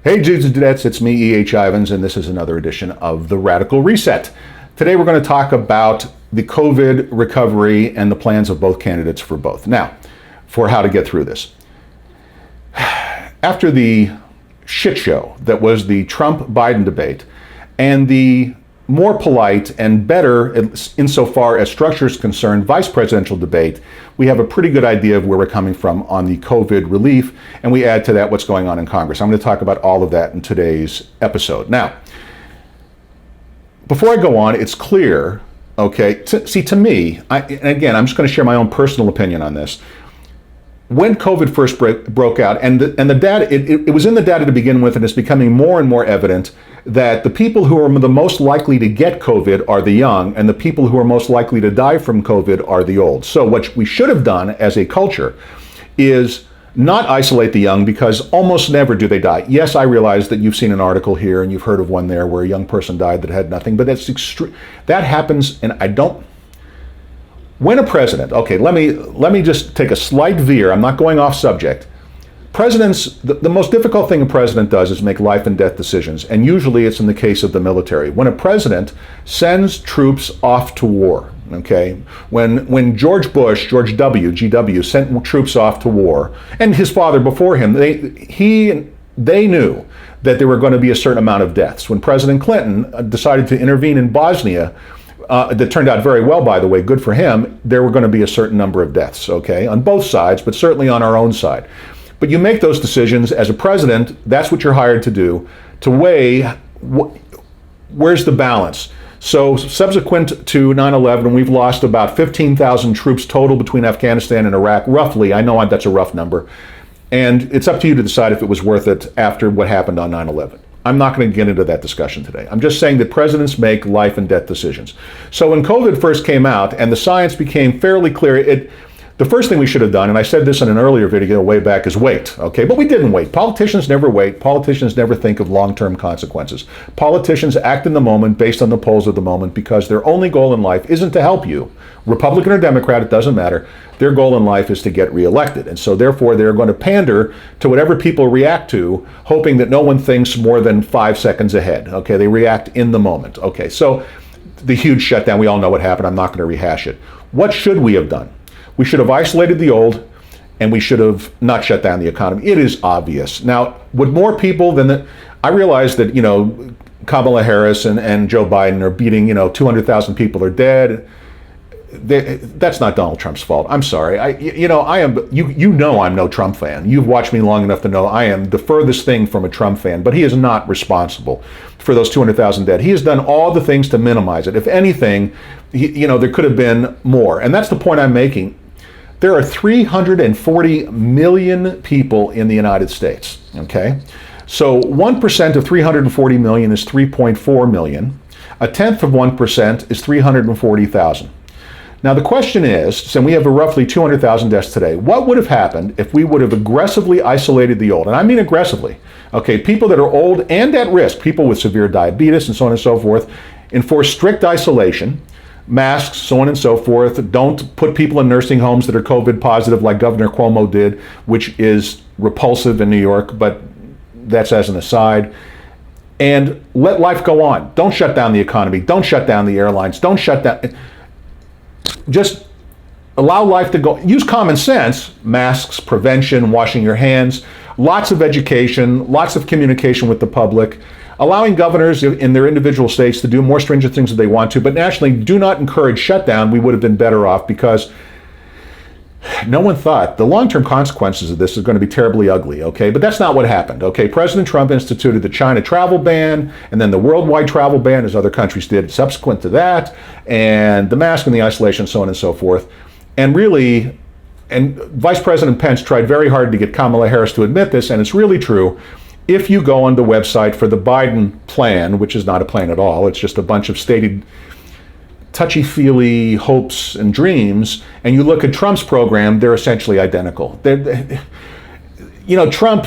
Hey dudes and dudettes, it's me, E.H. Ivins, and this is another edition of The Radical Reset. Today we're going to talk about the COVID recovery and the plans of both candidates for both. Now, for how to get through this. After the shit show that was the Trump-Biden debate and the more polite and better, insofar as structure is concerned, vice presidential debate, we have a pretty good idea of where we're coming from on the COVID relief, and we add to that what's going on in Congress. I'm going to talk about all of that in today's episode. Now, before I go on, it's clear, okay, to me, and again, I'm just going to share my own personal opinion on this. When COVID first broke out, and the data, it was in the data to begin with, and it's becoming more and more evident that the people who are the most likely to get COVID are the young, and the people who are most likely to die from COVID are the old. So what we should have done as a culture is not isolate the young, because almost never do they die. Yes, I realize that you've seen an article here and you've heard of one there where a young person died that had nothing, but that's that happens, and I don't. When a president, okay, let me just take a slight veer. I'm not going off subject. Presidents, the most difficult thing a president does is make life and death decisions, and usually it's in the case of the military. When a president sends troops off to war, okay, when George Bush, George W, GW, sent troops off to war, and his father before him, they knew that there were going to be a certain amount of deaths. When President Clinton decided to intervene in Bosnia, that turned out very well, by the way, good for him, there were going to be a certain number of deaths, okay, on both sides, but certainly on our own side. But you make those decisions as a president. That's what you're hired to do, to weigh where's the balance. So subsequent to 9/11, we've lost about 15,000 troops total between Afghanistan and Iraq, roughly. I know that's a rough number. And it's up to you to decide if it was worth it after what happened on 9/11. I'm not going to get into that discussion today. I'm just saying that presidents make life and death decisions. So when COVID first came out and the science became fairly clear, the first thing we should have done, and I said this in an earlier video way back, is wait, okay? But we didn't wait. Politicians never wait. Politicians never think of long-term consequences. Politicians act in the moment based on the polls of the moment, because their only goal in life isn't to help you. Republican or Democrat, it doesn't matter. Their goal in life is to get reelected. And so therefore they're going to pander to whatever people react to, hoping that no one thinks more than 5 seconds ahead. Okay, they react in the moment. Okay, so the huge shutdown, we all know what happened. I'm not going to rehash it. What should we have done? We should have isolated the old, and we should have not shut down the economy. It is obvious. Now, would more people I realize that, Kamala Harris and Joe Biden are beating, 200,000 people are dead. That's not Donald Trump's fault. I'm sorry. I'm no Trump fan. You've watched me long enough to know I am the furthest thing from a Trump fan, but he is not responsible for those 200,000 dead. He has done all the things to minimize it. If anything, there could have been more. And that's the point I'm making. There are 340 million people in the United States, okay? So 1% of 340 million is 3.4 million. A tenth of 1% is 340,000. Now the question is, so we have roughly 200,000 deaths today. What would have happened if we would have aggressively isolated the old? And I mean aggressively. Okay, people that are old and at risk, people with severe diabetes and so on and so forth, enforce strict isolation, masks, so on and so forth. Don't put people in nursing homes that are COVID positive like Governor Cuomo did, which is repulsive in New York, but that's as an aside. And let life go on. Don't shut down the economy. Don't shut down the airlines. Don't shut down. Just allow life to go. Use common sense, masks, prevention, washing your hands, lots of education, lots of communication with the public, allowing governors in their individual states to do more stringent things that they want to, but nationally, do not encourage shutdown. We would have been better off, because no one thought the long-term consequences of this is going to be terribly ugly, okay? But that's not what happened, okay? President Trump instituted the China travel ban, and then the worldwide travel ban, as other countries did subsequent to that, and the mask and the isolation, so on and so forth. And really, and Vice President Pence tried very hard to get Kamala Harris to admit this, and it's really true. If you go on the website for the Biden plan, which is not a plan at all, it's just a bunch of stated touchy-feely hopes and dreams, and you look at Trump's program, they're essentially identical. Trump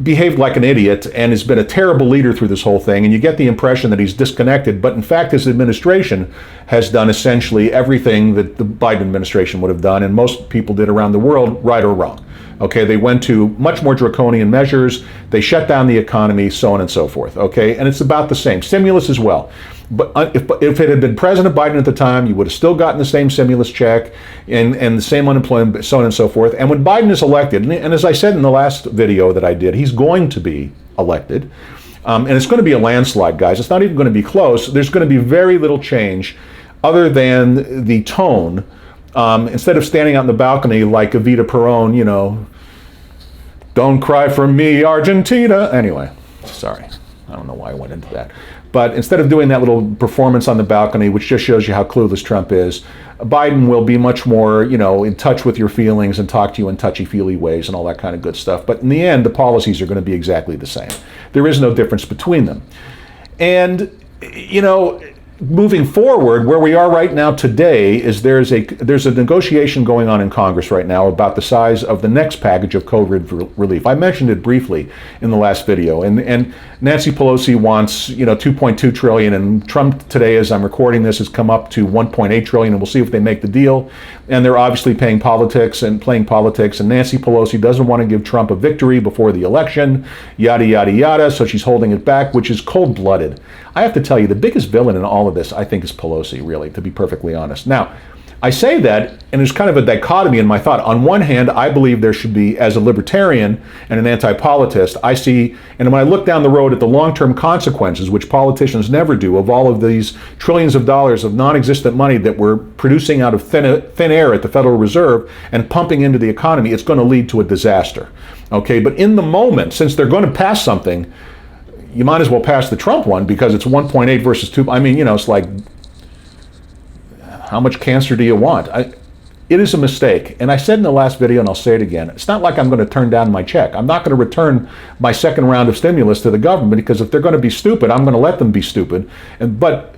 behaved like an idiot and has been a terrible leader through this whole thing, and you get the impression that he's disconnected, but in fact his administration has done essentially everything that the Biden administration would have done, and most people did around the world, right or wrong. Okay, they went to much more draconian measures. They shut down the economy, so on and so forth. Okay, and it's about the same. Stimulus as well. But if it had been President Biden at the time, you would have still gotten the same stimulus check and the same unemployment, so on and so forth. And when Biden is elected, and as I said in the last video that I did, he's going to be elected. And it's going to be a landslide, guys. It's not even going to be close. There's going to be very little change other than the tone. Instead of standing out in the balcony like Evita Peron, you know, don't cry for me, Argentina. Anyway, sorry. I don't know why I went into that. But instead of doing that little performance on the balcony, which just shows you how clueless Trump is, Biden will be much more, you know, in touch with your feelings and talk to you in touchy-feely ways and all that kind of good stuff. But in the end, the policies are going to be exactly the same. There is no difference between them. And, you know, moving forward, where we are right now today is there's a negotiation going on in Congress right now about the size of the next package of COVID relief. I mentioned it briefly in the last video, and Nancy Pelosi wants, you know, 2.2 trillion, and Trump today, as I'm recording this, has come up to 1.8 trillion, and we'll see if they make the deal. And they're obviously playing politics, and Nancy Pelosi doesn't want to give Trump a victory before the election, yada, yada, yada, so she's holding it back, which is cold-blooded. I have to tell you, the biggest villain in all of this, I think, is Pelosi, really, to be perfectly honest. Now, I say that, and there's kind of a dichotomy in my thought. On one hand, I believe there should be, as a libertarian and an anti-politist, I see, and when I look down the road at the long-term consequences, which politicians never do, of all of these trillions of dollars of non-existent money that we're producing out of thin air at the Federal Reserve and pumping into the economy, it's going to lead to a disaster. Okay, but in the moment, since they're going to pass something, you might as well pass the Trump one because it's 1.8 versus 2. I mean, you know, it's like, how much cancer do you want? It is a mistake. And I said in the last video, and I'll say it again, it's not like I'm going to turn down my check. I'm not going to return my second round of stimulus to the government because if they're going to be stupid, I'm going to let them be stupid. But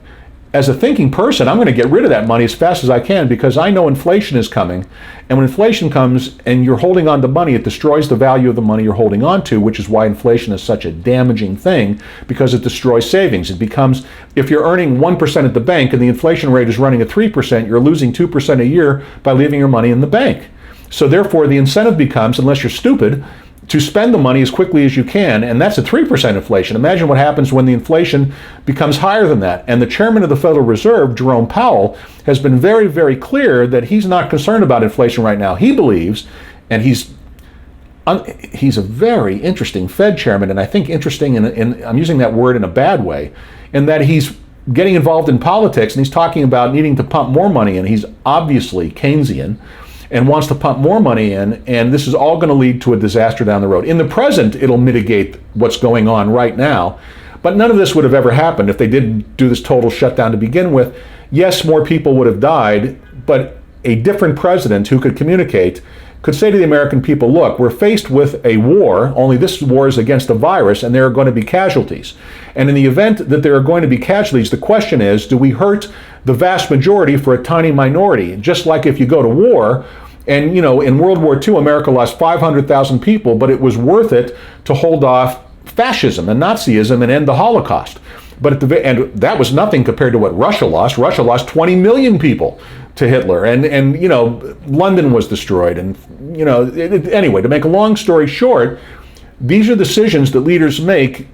as a thinking person, I'm going to get rid of that money as fast as I can because I know inflation is coming. And when inflation comes and you're holding on to money, it destroys the value of the money you're holding on to, which is why inflation is such a damaging thing, because it destroys savings. It becomes, if you're earning 1% at the bank and the inflation rate is running at 3%, you're losing 2% a year by leaving your money in the bank. So therefore, the incentive becomes, unless you're stupid, to spend the money as quickly as you can, and that's at 3% inflation. Imagine what happens when the inflation becomes higher than that. And the chairman of the Federal Reserve, Jerome Powell, has been very, very clear that he's not concerned about inflation right now. He believes, and he's a very interesting Fed chairman, and I think interesting, in I'm using that word in a bad way, in that he's getting involved in politics, and he's talking about needing to pump more money in. He's obviously Keynesian, and wants to pump more money in, and this is all going to lead to a disaster down the road. In the present, it'll mitigate what's going on right now, but none of this would have ever happened if they didn't do this total shutdown to begin with. Yes, more people would have died, but a different president who could communicate could say to the American people, look, we're faced with a war, only this war is against a virus, and there are going to be casualties. And in the event that there are going to be casualties, the question is, do we hurt the vast majority for a tiny minority? Just like if you go to war, and, you know, in World War II, America lost 500,000 people, but it was worth it to hold off fascism and Nazism and end the Holocaust. But and that was nothing compared to what Russia lost. Russia lost 20 million people to Hitler, and you know, London was destroyed. And, you know, anyway, to make a long story short, these are decisions that leaders make.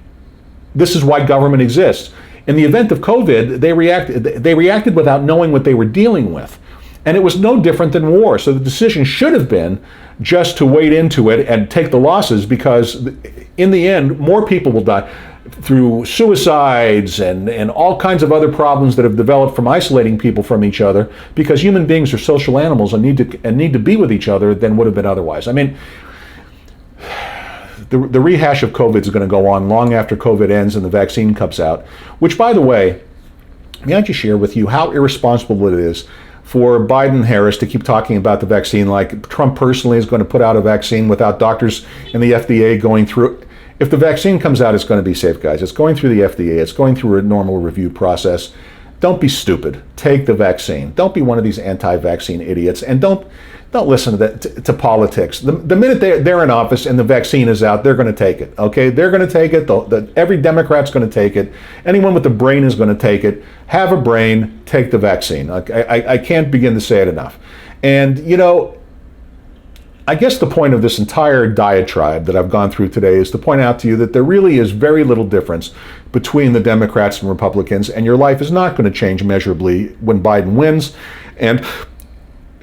This is why government exists. In the event of COVID, they reacted without knowing what they were dealing with. And it was no different than war. So the decision should have been just to wade into it and take the losses, because in the end, more people will die through suicides and all kinds of other problems that have developed from isolating people from each other, because human beings are social animals and need to be with each other than would have been otherwise. I mean, the rehash of COVID is going to go on long after COVID ends and the vaccine comes out, which, by the way, may I just share with you how irresponsible it is for Biden and Harris to keep talking about the vaccine like Trump personally is going to put out a vaccine without doctors and the FDA going through. If the vaccine comes out, it's going to be safe, guys. It's going through the FDA. It's going through a normal review process. Don't be stupid. Take the vaccine. Don't be one of these anti-vaccine idiots, and don't listen to politics. The minute they're in office and the vaccine is out, they're going to take it. Okay, they're going to take it. Every Democrat's going to take it. Anyone with a brain is going to take it. Have a brain. Take the vaccine. I can't begin to say it enough. And you know, I guess the point of this entire diatribe that I've gone through today is to point out to you that there really is very little difference between the Democrats and Republicans, and your life is not going to change measurably when Biden wins. And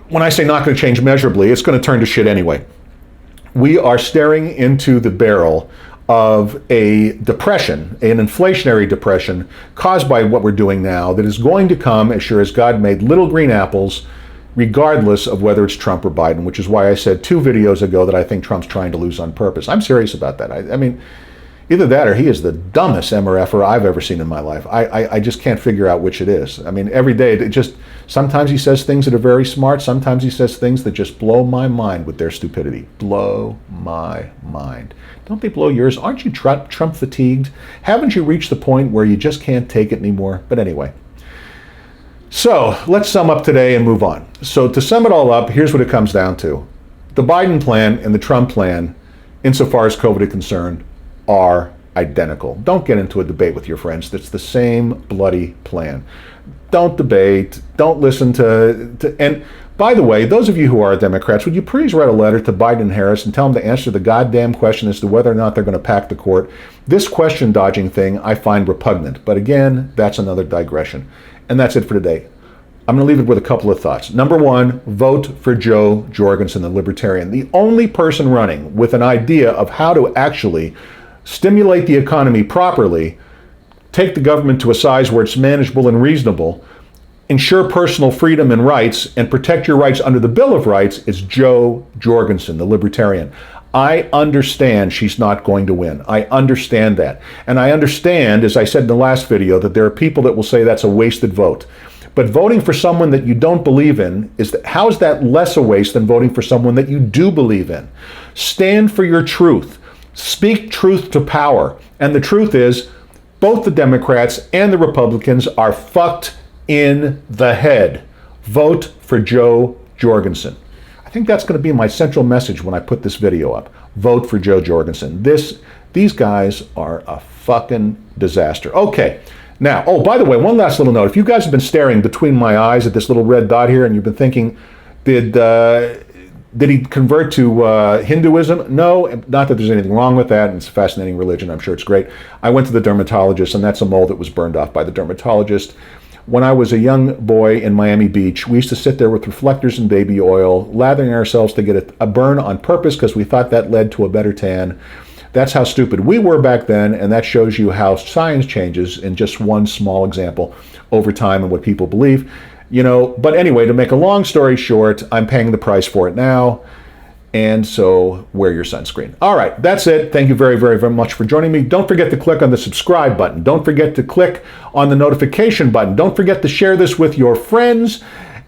when I say not going to change measurably, it's going to turn to shit anyway. We are staring into the barrel of a depression, an inflationary depression caused by what we're doing now that is going to come as sure as God made little green apples, regardless of whether it's Trump or Biden, which is why I said 2 videos ago that I think Trump's trying to lose on purpose. I'm serious about that. I mean, either that or he is the dumbest MRFer I've ever seen in my life. I just can't figure out which it is. I mean, every day, sometimes he says things that are very smart. Sometimes he says things that just blow my mind with their stupidity. Blow my mind. Don't they blow yours? Aren't you Trump fatigued? Haven't you reached the point where you just can't take it anymore? But anyway. So let's sum up today and move on. So to sum it all up, here's what it comes down to. The Biden plan and the Trump plan, insofar as COVID is concerned, are identical. Don't get into a debate with your friends. It's the same bloody plan. Don't debate. Don't listen to and by the way, those of you who are Democrats, would you please write a letter to Biden and Harris and tell them to answer the goddamn question as to whether or not they're going to pack the court? This question dodging thing I find repugnant. But again, that's another digression. And that's it for today. I'm going to leave it with a couple of thoughts. Number one, vote for Joe Jorgensen, the Libertarian, the only person running with an idea of how to actually stimulate the economy properly, take the government to a size where it's manageable and reasonable, ensure personal freedom and rights, and protect your rights under the Bill of Rights is Joe Jorgensen, the Libertarian. I understand she's not going to win. I understand that. And I understand, as I said in the last video, that there are people that will say that's a wasted vote. But voting for someone that you don't believe in, how is that less a waste than voting for someone that you do believe in? Stand for your truth. Speak truth to power. And the truth is, both the Democrats and the Republicans are fucked in the head. Vote for Joe Jorgensen. I think that's going to be my central message when I put this video up. Vote for Joe Jorgensen. These guys are a fucking disaster. Okay. Now, oh, by the way, one last little note. If you guys have been staring between my eyes at this little red dot here and you've been thinking, did he convert to Hinduism? No, not that there's anything wrong with that. It's a fascinating religion. I'm sure it's great. I went to the dermatologist, and that's a mole that was burned off by the dermatologist. When I was a young boy in Miami Beach, we used to sit there with reflectors and baby oil, lathering ourselves to get a burn on purpose because we thought that led to a better tan. That's how stupid we were back then, and that shows you how science changes in just one small example over time and what people believe. But anyway, to make a long story short, I'm paying the price for it now, and so wear your sunscreen. All right, that's it. Thank you very, very, very much for joining me. Don't forget to click on the subscribe button. Don't forget to click on the notification button. Don't forget to share this with your friends.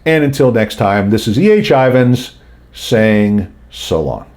And until next time, this is E.H. Ivins saying so long.